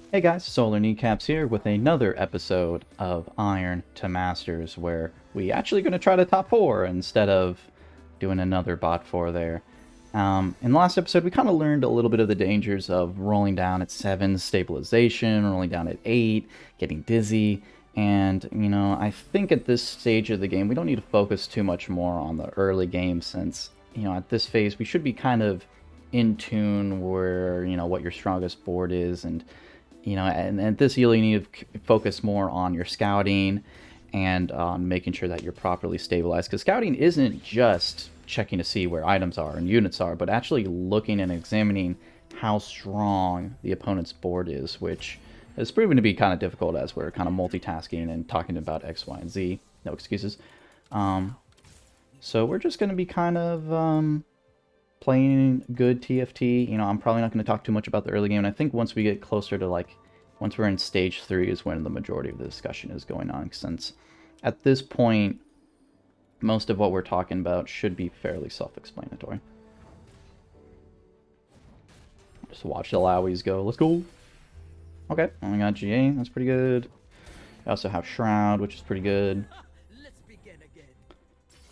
Hey guys, Solarkneecaps here with another episode of Iron to Masters, where we actually going to try to top 4 instead of doing another bot 4 there. In the last episode, we kind of learned a little bit of the dangers of rolling down at 7 stabilization, rolling down at 8, getting dizzy, and, I think at this stage of the game, we don't need to focus too much more on the early game since, at this phase, we should be kind of in tune where, what your strongest board is, and and at this you need to focus more on your scouting and on making sure that you're properly stabilized, because scouting isn't just checking to see where items are and units are, but actually looking and examining how strong the opponent's board is, which has proven to be kind of difficult as we're kind of multitasking and talking about X, Y, and Z. No excuses. So we're just going to be kind of playing good TFT. I'm probably not going to talk too much about the early game, and I think once we get closer to, once we're in stage 3 is when the majority of the discussion is going on, since at this point, most of what we're talking about should be fairly self-explanatory. Just watch the Lowies go. Let's go! Okay, only got GA. That's pretty good. We also have Shroud, which is pretty good.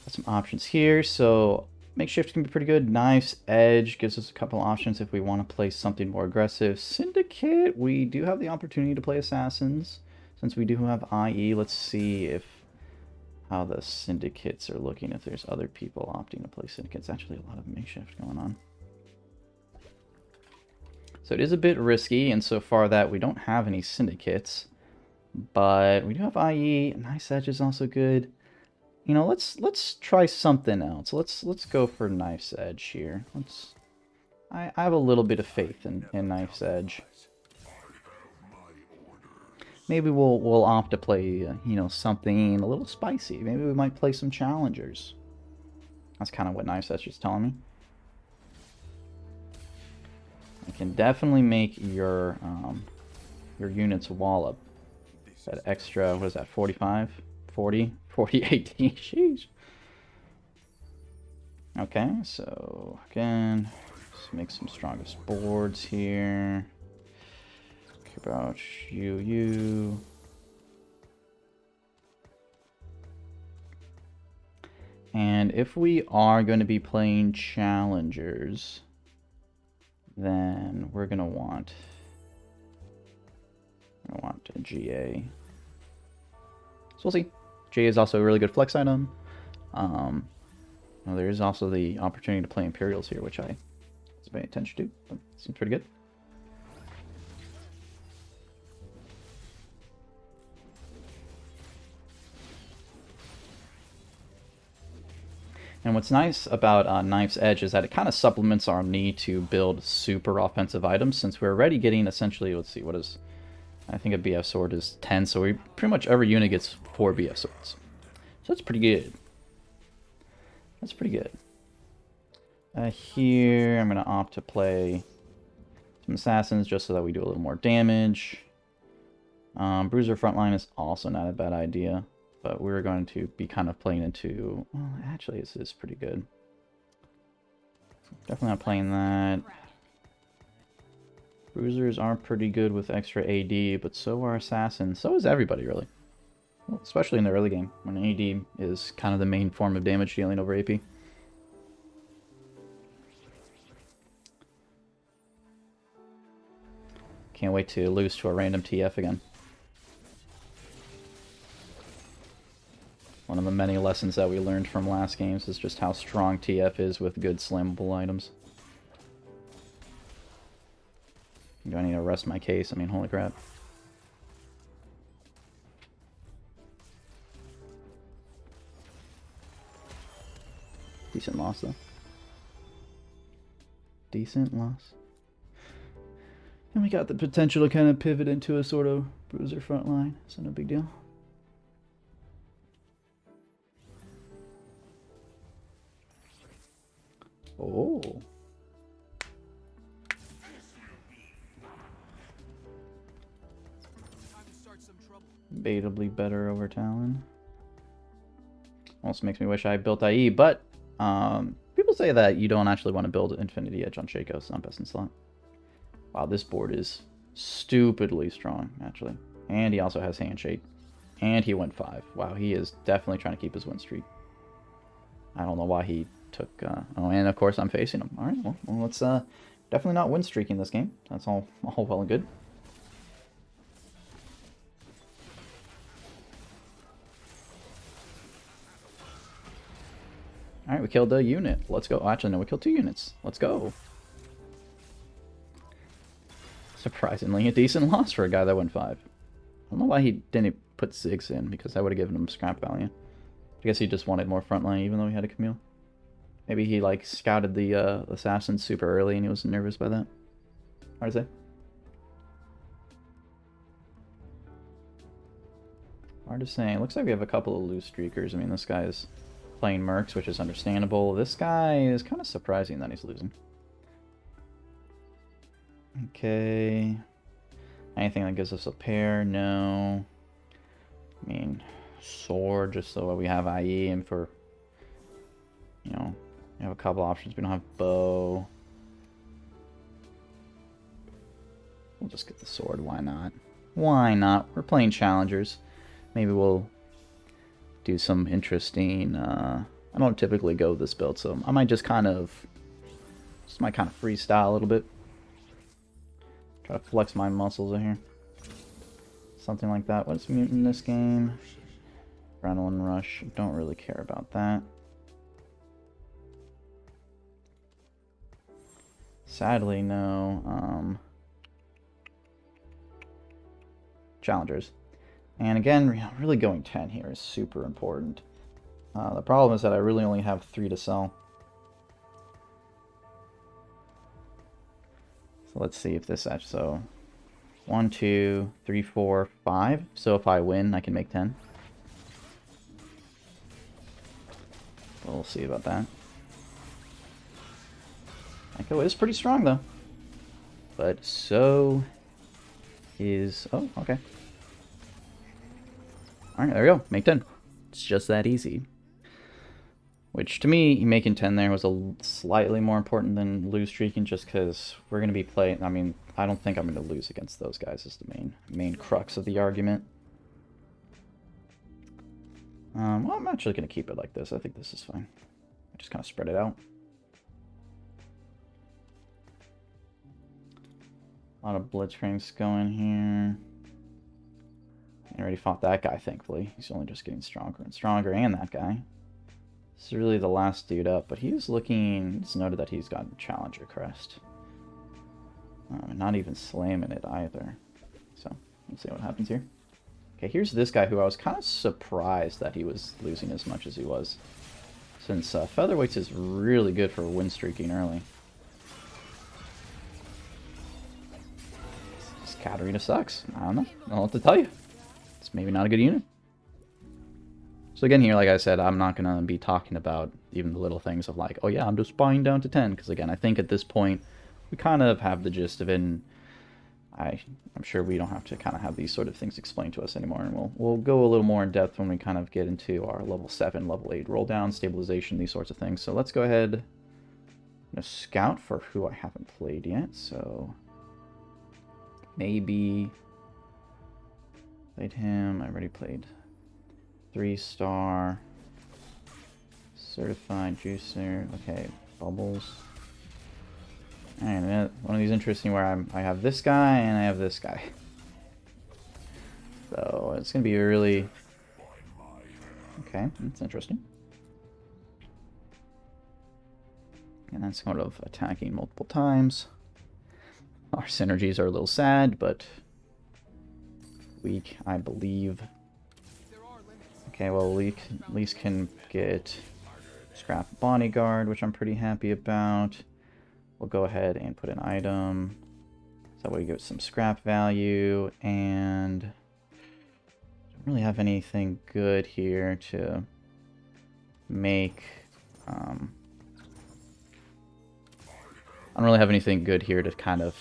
Got some options here, so Makeshift can be pretty good. Knife's Edge gives us a couple options if we want to play something more aggressive. Syndicate, we do have the opportunity to play Assassins. Since we do have IE, let's see how the Syndicates are looking, if there's other people opting to play Syndicates. Actually, a lot of Makeshift going on. So it is a bit risky insofar that we don't have any Syndicates. But we do have IE. Nice Edge is also good. Let's try something else. Let's go for Knife's Edge here. I have a little bit of faith in Knife's Edge. Maybe we'll opt to play something a little spicy. Maybe we might play some challengers. That's kind of what Knife's Edge is telling me. I can definitely make your units wallop. That extra, what is that, 45? 40? 40, 18, sheesh. Okay, so again, let's make some strongest boards here. Care about you. And if we are going to be playing challengers, then we're going to want a GA. So we'll see. GA is also a really good flex item. There is also the opportunity to play Imperials here, which I was paying attention to. But seems pretty good. And what's nice about Knife's Edge is that it kind of supplements our need to build super offensive items, since we're already getting essentially, let's see, what is... I think a BF sword is 10, so pretty much every unit gets 4 BF swords. So that's pretty good. That's pretty good. Here, I'm going to opt to play some Assassins just so that we do a little more damage. Bruiser Frontline is also not a bad idea, but we're going to be kind of playing into... Well, actually, this is pretty good. Definitely not playing that. Bruisers are pretty good with extra AD, but so are Assassins. So is everybody, really. Well, especially in the early game, when AD is kind of the main form of damage dealing over AP. Can't wait to lose to a random TF again. One of the many lessons that we learned from last games is just how strong TF is with good slammable items. Do I need to rest my case? I mean, holy crap. Decent loss, though. Decent loss. And we got the potential to kind of pivot into a sort of bruiser front line, so no big deal. Oh. Debatably better over Talon. Almost makes me wish I built IE, but people say that you don't actually want to build Infinity Edge on Shaco, so not best in slot. Wow, this board is Stupidly strong, actually. And he also has Handshake. And he went 5. Wow, he is definitely trying to keep his win streak. I don't know why he took... oh, and of course I'm facing him. Alright, well, let's definitely not win streaking this game. That's all well and good. Alright, we killed a unit. Let's go. Oh, actually, no, we killed 2 units. Let's go. Surprisingly, a decent loss for a guy that went 5. I don't know why he didn't put 6 in, because that would have given him scrap value. I guess he just wanted more frontline, even though he had a Camille. Maybe he, like, scouted the assassins super early and he was nervous by that. Hard to say. Hard to say. It looks like we have a couple of loose streakers. I mean, this guy is playing Mercs, which is understandable. This guy is kind of surprising that he's losing. Okay. Anything that gives us a pair? No. I mean, sword, just so we have IE, and for, you know, we have a couple options. We don't have bow. We'll just get the sword. Why not? Why not? We're playing challengers. Maybe we'll do some interesting... I don't typically go this build, so I might just kind of freestyle a little bit. Try to flex my muscles in here. Something like that. What's mutant in this game? Adrenaline rush. Don't really care about that. Sadly, no. Challengers. And again, really going 10 here is super important. The problem is that I really only have 3 to sell. So let's see if this actually... So 1, 2, 3, 4, 5. So if I win, I can make 10. We'll see about that. Echo is pretty strong, though. But so is... Oh, okay. Alright, there we go. Make 10. It's just that easy. Which, to me, making 10 there was slightly more important than lose streaking, just because we're going to be playing... I mean, I don't think I'm going to lose against those guys is the main crux of the argument. Well, I'm actually going to keep it like this. I think this is fine. I just kind of spread it out. A lot of blitzcranks going here. I already fought that guy, thankfully. He's only just getting stronger and stronger, and that guy. This is really the last dude up, but he's looking... It's noted that he's got Challenger Crest. Not even slamming it either. So, let's see what happens here. Okay, here's this guy who I was kind of surprised that he was losing as much as he was. Since Featherweights is really good for win streaking early. This Katarina sucks. I don't know. I don't know what to tell you. It's maybe not a good unit. So again here, like I said, I'm not going to be talking about even the little things of like, oh yeah, I'm just buying down to 10. Because again, I think at this point, we kind of have the gist of it. And I'm sure we don't have to kind of have these sort of things explained to us anymore. And we'll go a little more in depth when we kind of get into our level 7, level 8 roll down, stabilization, these sorts of things. So let's go ahead and scout for who I haven't played yet. So maybe played him. I already played 3-star certified juicer. Okay, bubbles. And one of these interesting where I have this guy and I have this guy. So it's gonna be really okay. That's interesting. And that's sort of attacking multiple times. Our synergies are a little sad, but weak, I believe. Okay, well, we at least can get Scrap Bodyguard, which I'm pretty happy about. We'll go ahead and put an item. So that way we get some scrap value, and don't really have anything good here to make... I don't really have anything good here to kind of,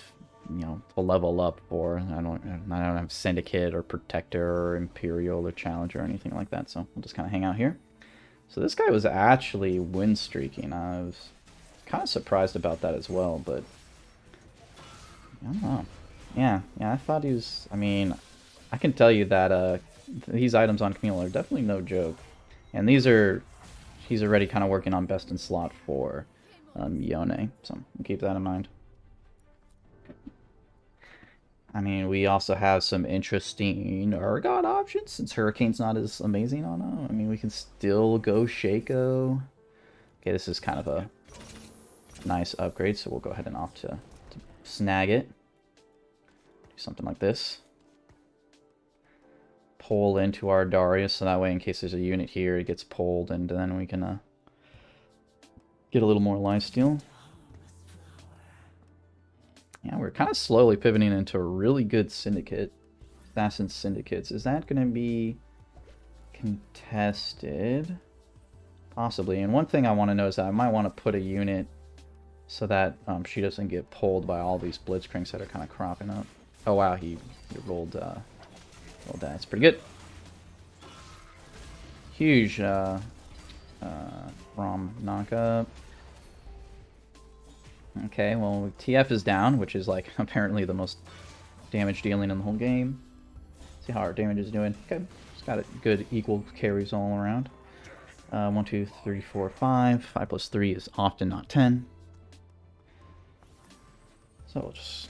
you know, to level up for. I don't have Syndicate or Protector or Imperial or Challenger or anything like that, so we'll just kind of hang out here. So this guy was actually win streaking. I was kind of surprised about that as well, but I don't know. Yeah, I thought he was... I mean, I can tell you that these items on Camille are definitely no joke. And these are... He's already kind of working on best in slot for Yone, so keep that in mind. I mean, we also have some interesting Urgot options, since Hurricane's not as amazing on him. I mean, we can still go Shaco. Okay, this is kind of a nice upgrade, so we'll go ahead and opt to snag it. Do something like this. Pull into our Darius, so that way in case there's a unit here, it gets pulled, and then we can get a little more lifesteal. Yeah, we're kind of slowly pivoting into a really good syndicate. Assassin syndicates. Is that going to be contested? Possibly. And one thing I want to know is that I might want to put a unit so that she doesn't get pulled by all these blitzcranks that are kind of cropping up. Oh wow, he rolled that. It's pretty good. Huge ROM knockup. Okay, well, TF is down, which is, like, apparently the most damage dealing in the whole game. See how our damage is doing. Okay, it's got good equal carries all around. 1, 2, 3, 4, 5. 5 plus 3 is often not 10. So we'll just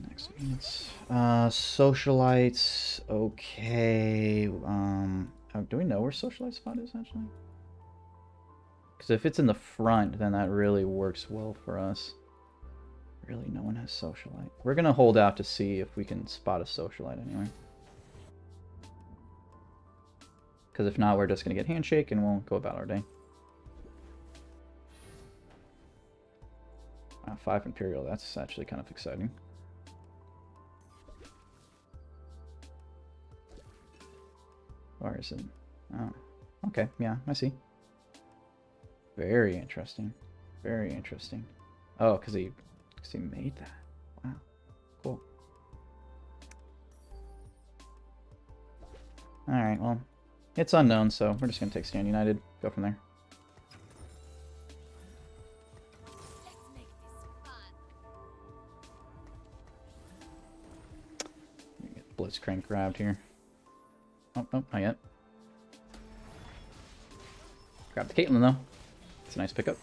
next units. Socialites. Okay. Do we know where Socialite spot is actually? Because if it's in the front, then that really works well for us. Really, no one has Socialite. We're gonna hold out to see if we can spot a Socialite anyway. Because if not, we're just gonna get Handshake and we'll go about our day. 5 Imperial, that's actually kind of exciting. Where is it? Oh, okay, yeah, I see. Very interesting. Very interesting. Oh, because he made that. Wow, cool. Alright, well, it's unknown, so we're just going to take Stand United, go from there. Get Blitzcrank grabbed here. Oh, not yet. Grab the Caitlyn, though. It's a nice pickup.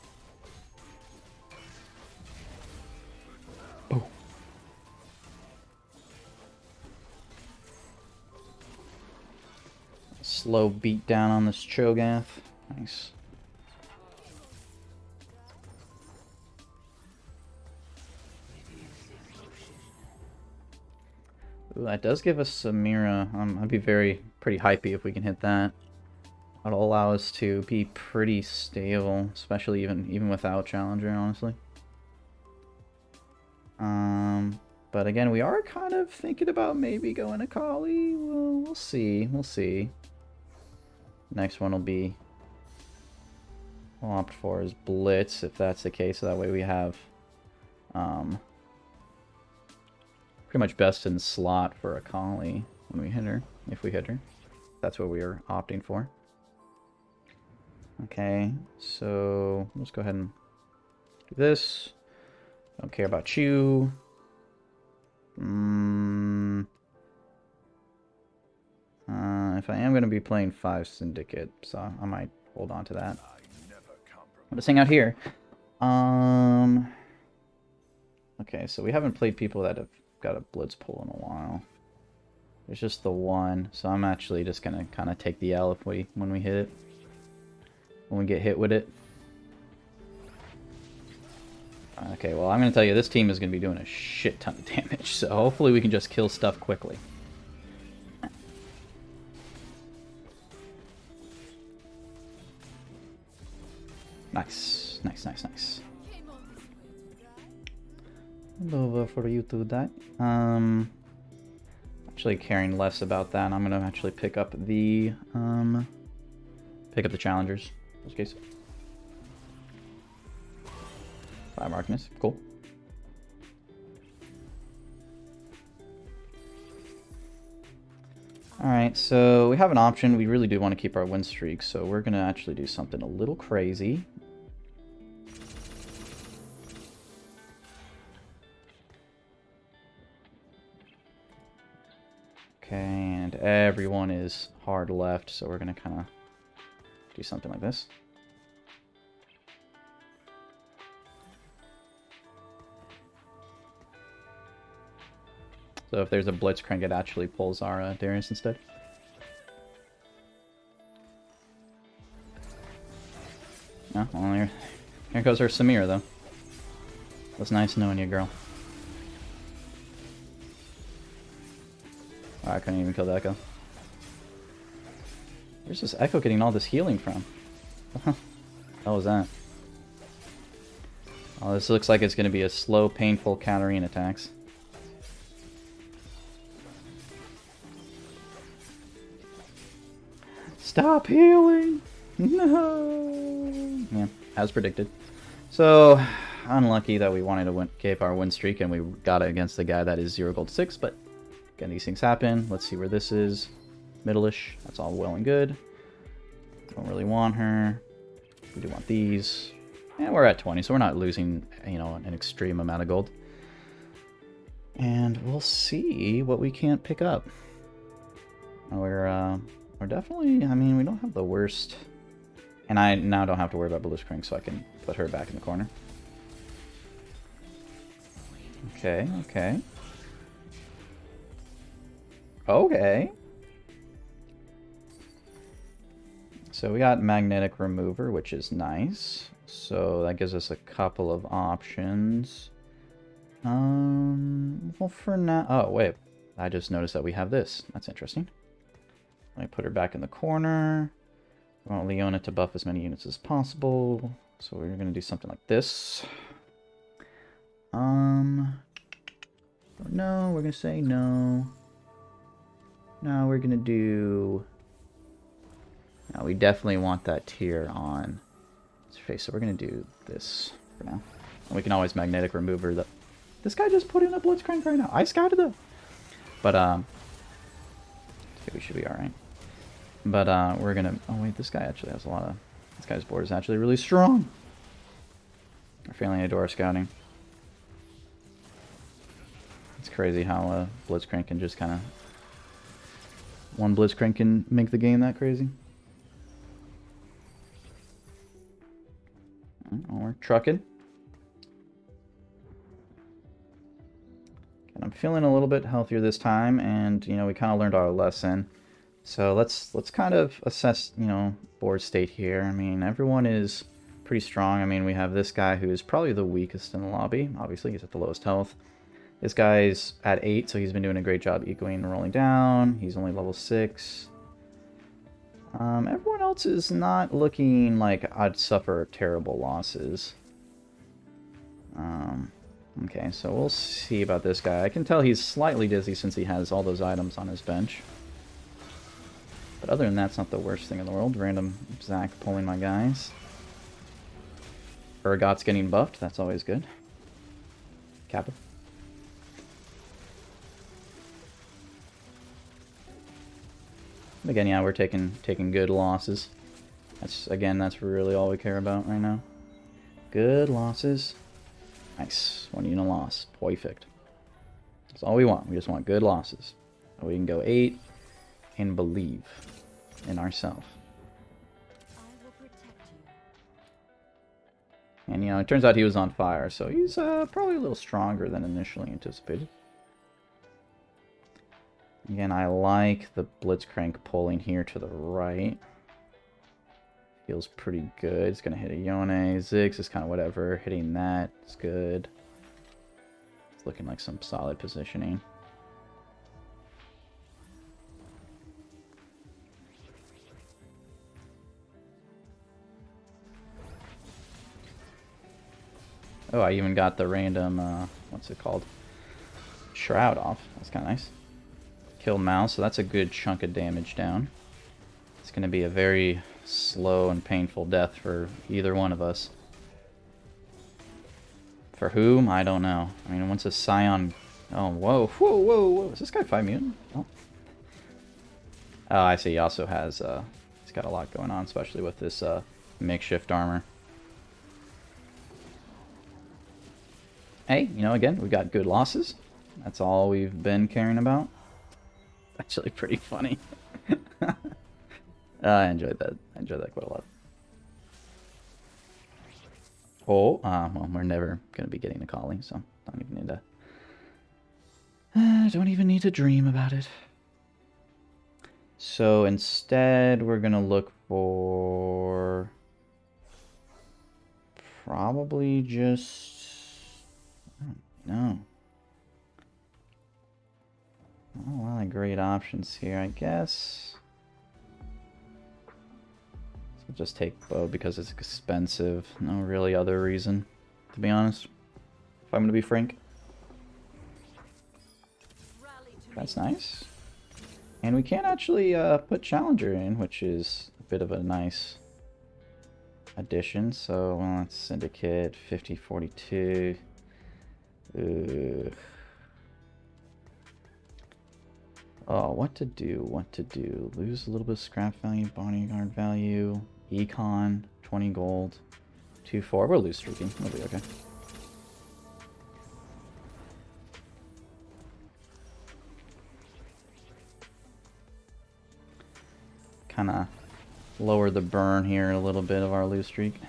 Oh. Slow beat down on this Cho'Gath. Nice. Ooh, that does give us Samira. I'd be pretty hypey if we can hit that. That'll allow us to be pretty stable, especially even without Challenger, honestly. But again, we are kind of thinking about maybe going to Kali. Well, we'll see. We'll see. Next one will be... we'll opt for is Blitz, if that's the case. So that way we have... pretty much best in slot for a Kali when we hit her, if we hit her. That's what we are opting for. Okay, so let's go ahead and do this. Don't care about you. If I am going to be playing 5 Syndicate, so I might hold on to that. I'll just hang out here. Okay, so we haven't played people that have got a Blitz pull in a while. There's just the one, so I'm actually just going to kind of take the L when we hit it. When we get hit with it. Okay, well, I'm going to tell you, this team is going to be doing a shit ton of damage, so hopefully we can just kill stuff quickly. Nice. Nice, nice, nice. Over for you to die. Actually caring less about that. I'm going to actually pick up the challengers. In this case. 5 Arcanist, cool. Alright, so we have an option. We really do want to keep our win streak, so we're going to actually do something a little crazy. Okay, and everyone is hard left, so we're going to kind of do something like this. So if there's a Blitzcrank, it actually pulls our Darius instead. Oh, well, here goes our Samira, though. It was nice knowing you, girl. Oh, I couldn't even kill the Echo. Where's this Echo getting all this healing from? What the hell was that? Oh, this looks like it's going to be a slow, painful countering attacks. Stop healing! No! Yeah, as predicted. So, unlucky that we wanted to keep our win streak and we got it against the guy that is 0 gold 6, but again, these things happen. Let's see where this is. Middle-ish. That's all well and good. Don't really want her. We do want these. And we're at 20, so we're not losing, you know, an extreme amount of gold. And we'll see what we can't pick up. We're definitely, I mean, we don't have the worst. And I now don't have to worry about Blitzcrank, so I can put her back in the corner. Okay, okay. Okay. So we got Magnetic Remover, which is nice. So that gives us a couple of options. Well, for now... Oh, wait. I just noticed that we have this. That's interesting. Let me put her back in the corner. We want Leona to buff as many units as possible. So we're going to do something like this. No, we're going to say no. No, we're going to do... No, we definitely want that tier on his face, so we're going to do this for now. And we can always Magnetic Remover the... This guy just put in a Blitzcrank right now. I scouted though. But, I think we should be alright. But, we're going to... Oh, wait, this guy actually has a lot of... This guy's board is actually really strong. We're failing Adora scouting. It's crazy how Blitzcrank can just kind of... One Blitzcrank can make the game that crazy. Oh, we're trucking. And I'm feeling a little bit healthier this time, and you know we kind of learned our lesson. So let's kind of assess, you know, board state here. I mean, everyone is pretty strong. I mean, we have this guy who is probably the weakest in the lobby. Obviously, he's at the lowest health. This guy's at 8, so he's been doing a great job ecoing and rolling down. He's only level 6. Everyone else is not looking like I'd suffer terrible losses. Okay, so we'll see about this guy. I can tell he's slightly dizzy since he has all those items on his bench. But other than that, it's not the worst thing in the world. Random Zac pulling my guys. Urgot's getting buffed. That's always good. Kappa. Again, yeah, we're taking good losses. That's really all we care about right now. Good losses. Nice. 1 unit loss. Perfect. That's all we want. We just want good losses. We can go 8 and believe in ourselves. And, you know, it turns out he was on fire, so he's probably a little stronger than initially anticipated. Again, I like the Blitzcrank pulling here to the right. Feels pretty good. It's going to hit a Yone. Ziggs is kind of whatever. Hitting that is good. It's looking like some solid positioning. Oh, I even got the random, what's it called? Shroud off. That's kind of nice. Killed Mouse, so that's a good chunk of damage down. It's going to be a very slow and painful death for either one of us. For whom? I don't know. I mean, once a Scion... Oh, whoa, whoa, whoa, whoa. Is this guy 5 mutant? Oh. Oh, I see. He also has... he's got a lot going on, especially with this makeshift armor. Hey, you know, again, we got good losses. That's all we've been caring about. actually pretty funny. I enjoyed that. I enjoyed that quite a lot. Oh, well, we're never gonna be getting a calling, so don't even need to. Don't even need to dream about it. So instead, we're gonna look for probably just, I don't know. Not a lot of great options here, I guess. So just take bow because it's expensive. No really other reason, to be honest. If I'm gonna be frank. That's nice. And we can actually put Challenger in, which is a bit of a nice addition. So well, let's Syndicate 5042. Oh, what to do? What to do? Lose a little bit of scrap value, bodyguard value, econ 20 gold, 2-4. We'll lose streaking. We'll be okay. Kind of lower the burn here a little bit of our lose streak.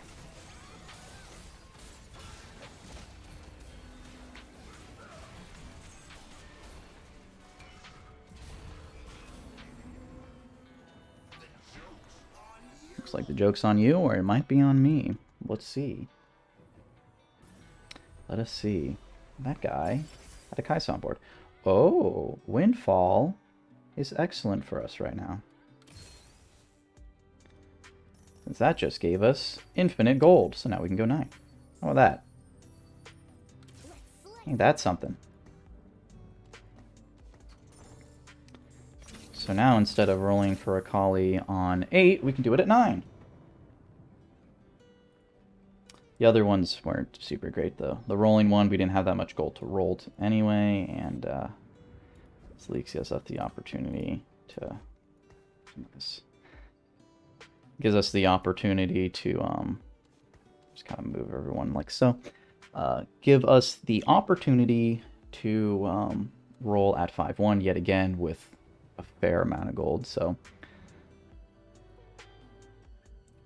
Looks like the joke's on you, or it might be on me. Let's see. Let us see. That guy had a Kai'Sa on board. Oh, Windfall is excellent for us right now. Since that just gave us infinite gold, so now we can go 9. How about that? Ain't that something? So now instead of rolling for a Kali on 8, we can do it at 9. The other ones weren't super great though. The rolling one, we didn't have that much gold to roll anyway, and this leaks us up the opportunity to... This gives us the opportunity to just kind of move everyone like so. Give us the opportunity to roll at 5-1 yet again with a fair amount of gold. So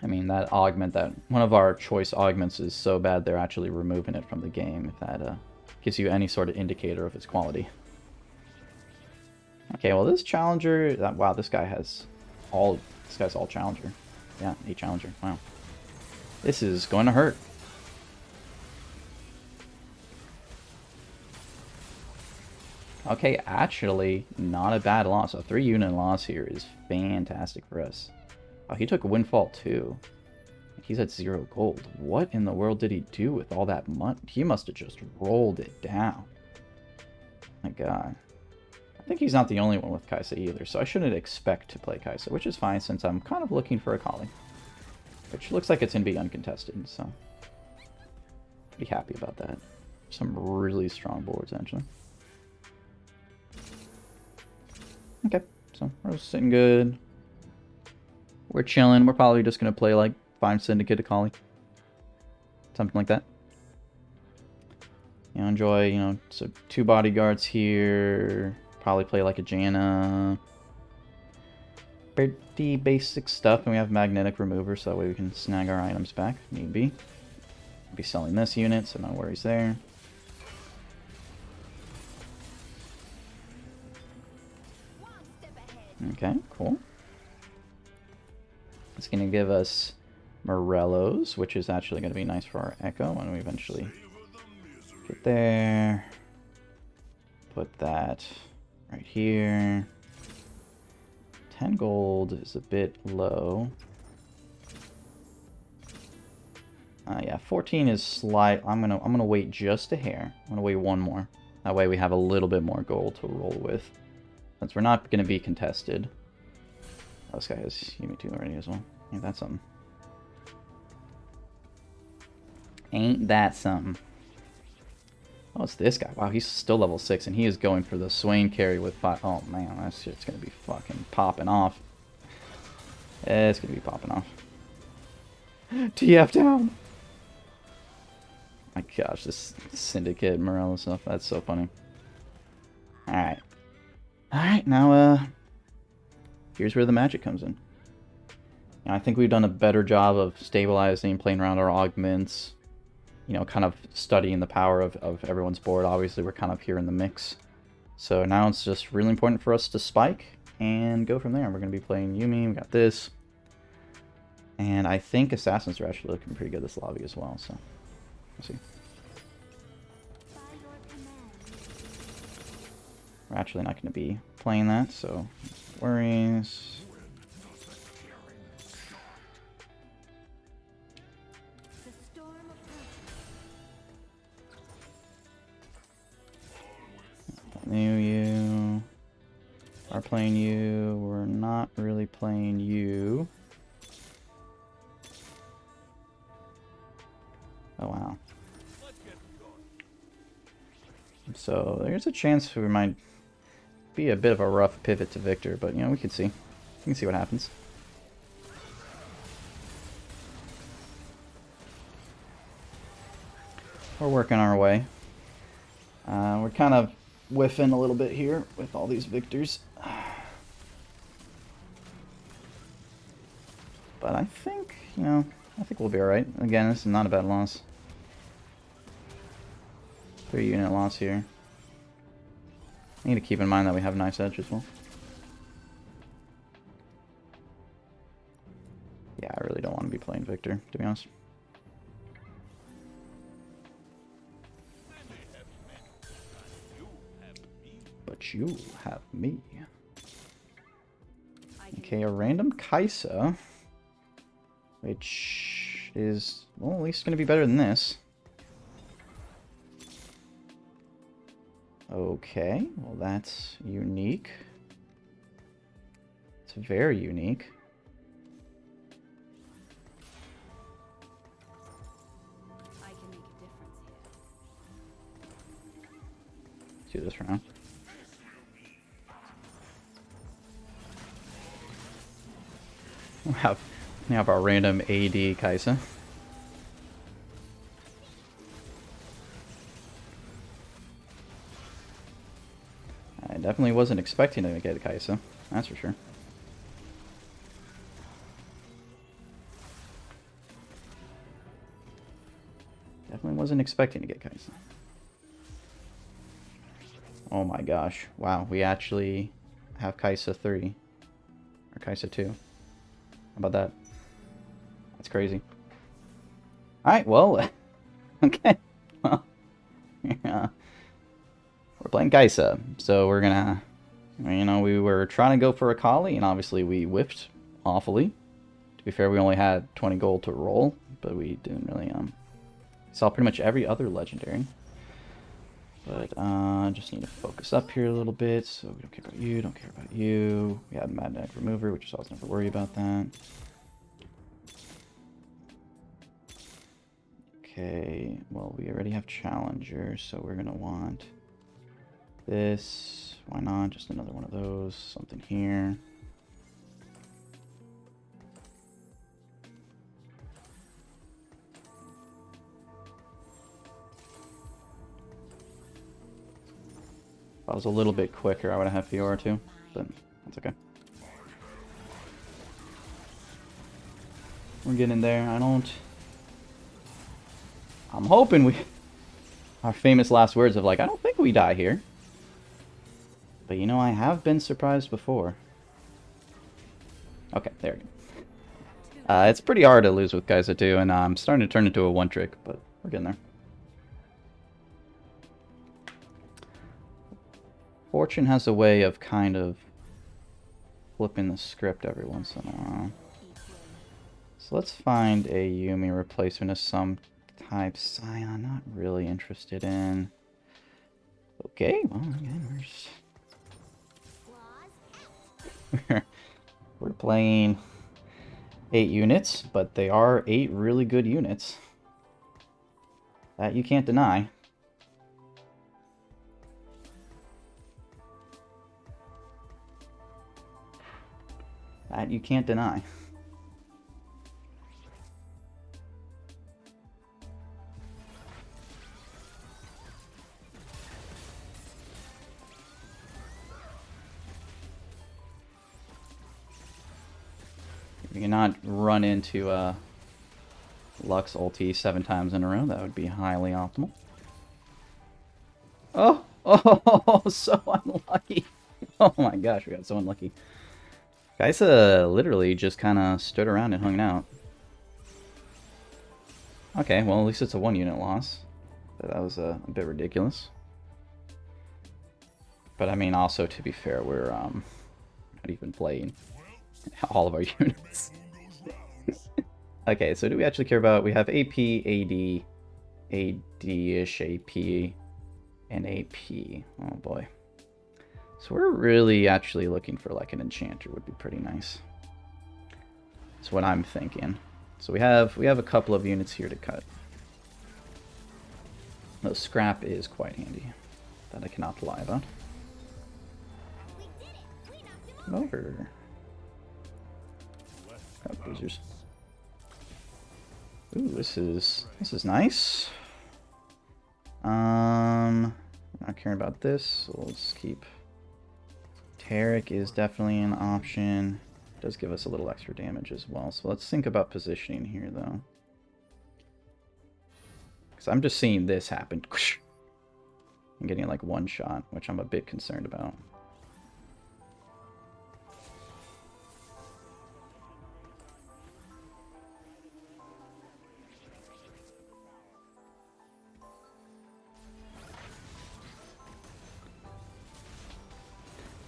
I mean, that augment, that one of our choice augments is so bad they're actually removing it from the game, if that gives you any sort of indicator of its quality. Okay, well this challenger, wow, this guy's all challenger. Yeah, 8 challenger, wow. This is going to hurt. Okay, actually, not a bad loss. A 3-unit loss here is fantastic for us. Oh, he took a Windfall too. He's at 0 gold. What in the world did he do with all that money? He must have just rolled it down. My god. I think he's not the only one with Kai'Sa either, so I shouldn't expect to play Kai'Sa, which is fine since I'm kind of looking for a calling. Which looks like it's going to be uncontested, so... Pretty happy about that. Some really strong boards, actually. Okay, so we're sitting good. We're chilling. We're probably just going to play like 5 Syndicate to Kali. Something like that. You know, enjoy, you know, so 2 bodyguards here. Probably play like a Janna. Pretty basic stuff. And we have magnetic remover, so that way we can snag our items back if need be. Be selling this unit, so no worries there. Okay, cool. It's going to give us Morellos, which is actually going to be nice for our Echo when we eventually get there. Put that right here. 10 gold is a bit low. Yeah, 14 is slight. I'm gonna wait just a hair. I'm gonna wait one more. That way we have a little bit more gold to roll with. Since we're not gonna be contested. Oh, this guy has Yume2 already as well. Ain't that something? Ain't that something? Oh, it's this guy. Wow, he's still level 6, and he is going for the Swain carry with 5. Oh, man, that shit's gonna be fucking popping off. It's gonna be popping off. TF down! My gosh, this Syndicate Morello stuff, that's so funny. Alright. Alright, now, here's where the magic comes in. I think we've done a better job of stabilizing, playing around our augments, you know, kind of studying the power of everyone's board. Obviously, we're kind of here in the mix. So now it's just really important for us to spike and go from there. We're going to be playing Yuumi. We got this. And I think Assassins are actually looking pretty good this lobby as well. So, we'll see. We're actually not going to be playing that, so no worries. Knew you. Are playing you. We're not really playing you. Oh wow. So there's a chance we might be a bit of a rough pivot to Victor, but you know, we can see. We can see what happens. We're working our way. We're kind of whiffing a little bit here with all these Victors. But I think, you know, I think we'll be alright. Again, this is not a bad loss. 3-unit loss here. I need to keep in mind that we have Knife's Edge as well. Yeah, I really don't want to be playing Victor, to be honest. But you have me. Okay, a random Kaisa. Which is, well, at least going to be better than this. Okay, well that's unique. It's very unique. I can make a difference here. Let's do this for now. We have our random AD Kaisa. I definitely wasn't expecting to get a Kaisa, that's for sure. Definitely wasn't expecting to get Kaisa. Oh my gosh. Wow, we actually have Kaisa 3. Or Kaisa 2. How about that? That's crazy. Alright, well, okay. Well, yeah. We're playing Kaisa, so we're gonna, you know, we were trying to go for Akali, and obviously we whiffed awfully. To be fair, we only had 20 gold to roll, but we didn't really, saw pretty much every other legendary. But, just need to focus up here a little bit, so we don't care about you, don't care about you. We had Mad Knight Remover, which is always never worry about that. Okay, well, we already have Challenger, so we're gonna want this. Why not? Just another one of those. Something here. If I was a little bit quicker, I would have had Fiora too, but that's okay. We're getting there. I'm hoping we... Our famous last words of like, I don't think we die here. But you know, I have been surprised before. Okay, there we go. It's pretty hard to lose with Kaisa too, and I'm starting to turn into a one-trick, but we're getting there. Fortune has a way of kind of flipping the script every once in a while. So let's find a Yuumi replacement of some type. Scion, not really interested in. Okay, well, again, we're playing 8 units, but they are 8 really good units. That you can't deny. That you can't deny. If you cannot run into Lux ulti 7 times in a row, that would be highly optimal. Oh! Oh, so unlucky. Oh my gosh, we got so unlucky. Kaisa literally just kind of stood around and hung out. Okay, well, at least it's a 1-unit loss. That was a bit ridiculous. But I mean, also, to be fair, we're not even playing all of our units. Okay, so do we actually care about... We have AP, AD, AD-ish, AP, and AP. Oh boy. So we're really actually looking for like an enchanter would be pretty nice. That's what I'm thinking. So we have a couple of units here to cut. No, scrap is quite handy. That I cannot lie about. Come over. Crap boozers. Ooh, this is nice. Not caring about this, so let's keep. Tarek is definitely an option. Does give us a little extra damage as well. So let's think about positioning here, though. Because I'm just seeing this happen. I'm getting like one shot, which I'm a bit concerned about.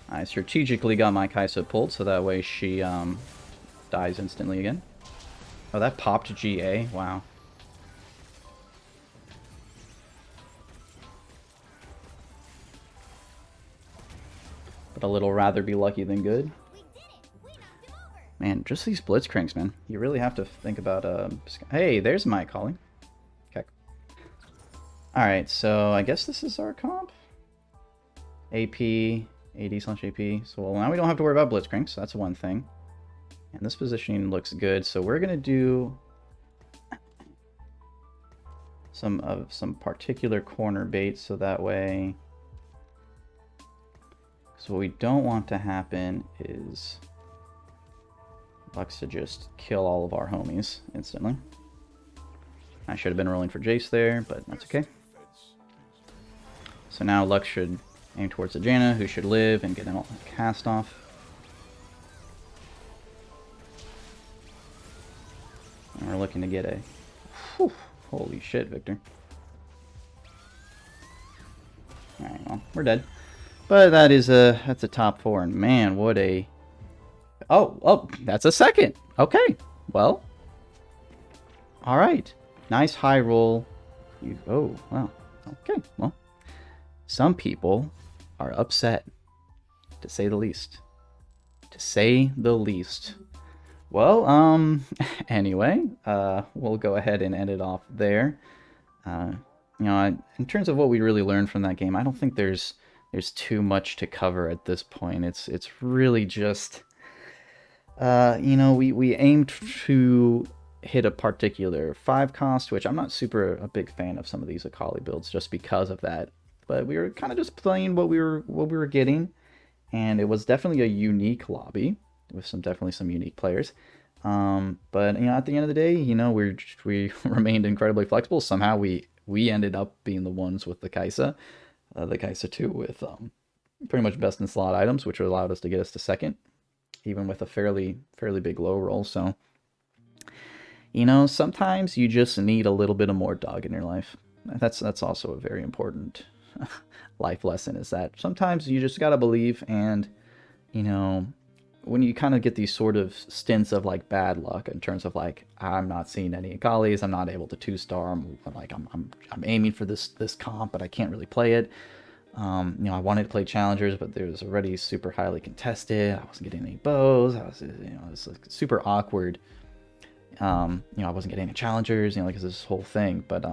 I strategically got my Kaisa pulled, so that way she dies instantly again. Oh, that popped GA? Wow. But a little rather be lucky than good. Man, just these blitzcranks, man. You really have to think about... Hey, there's my calling. Okay. Alright, so I guess this is our comp. AP... AD/AP. So well, now we don't have to worry about blitzcranks, so that's one thing. And this positioning looks good, so we're gonna do some particular corner bait, so that way. So what we don't want to happen is Lux to just kill all of our homies instantly. I should have been rolling for Jace there, but that's okay. So now Lux should aim towards the Janna, who should live and get a cast off. And we're looking to get a... Whew, holy shit, Victor. Alright, well, we're dead. But that's a top 4, and man, what a... Oh, that's a second! Okay, well. Alright. Nice high roll. Oh, wow. Okay, well. Some people are upset, to say the least. To say the least. Well, anyway, we'll go ahead and end it off there. You know, in terms of what we really learned from that game, I don't think there's too much to cover at this point. It's really just, you know, we aimed to hit a particular 5 cost, which I'm not super a big fan of some of these Akali builds just because of that. But we were kind of just playing what we were getting, and it was definitely a unique lobby with definitely some unique players. But you know, at the end of the day, you know, we remained incredibly flexible. Somehow we ended up being the ones with the Kaisa 2 with pretty much best in slot items, which allowed us to get us to second, even with a fairly big low roll. So you know, sometimes you just need a little bit of more dog in your life. That's also a very important life lesson, is that sometimes you just gotta believe. And you know, when you kind of get these sort of stints of like bad luck in terms of like, I'm not seeing any Akalis, I'm not able to 2-star, I'm aiming for this comp, but I can't really play it. You know, I wanted to play challengers, but there was already super highly contested. I wasn't getting any bows. It's like super awkward. You know, I wasn't getting any challengers, you know, like this whole thing. But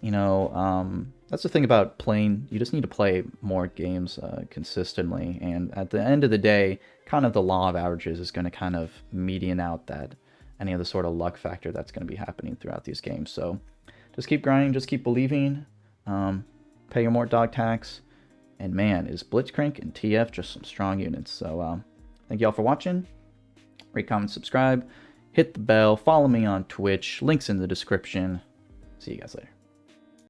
you know, that's the thing about playing. You just need to play more games consistently, and at the end of the day, kind of the law of averages is going to kind of median out that any of the sort of luck factor that's going to be happening throughout these games. So just keep grinding, just keep believing, pay your more dog tax, and man, is Blitzcrank and TF just some strong units. So thank you all for watching. rate, comment, subscribe, hit the bell, follow me on Twitch, links in the description. See you guys later.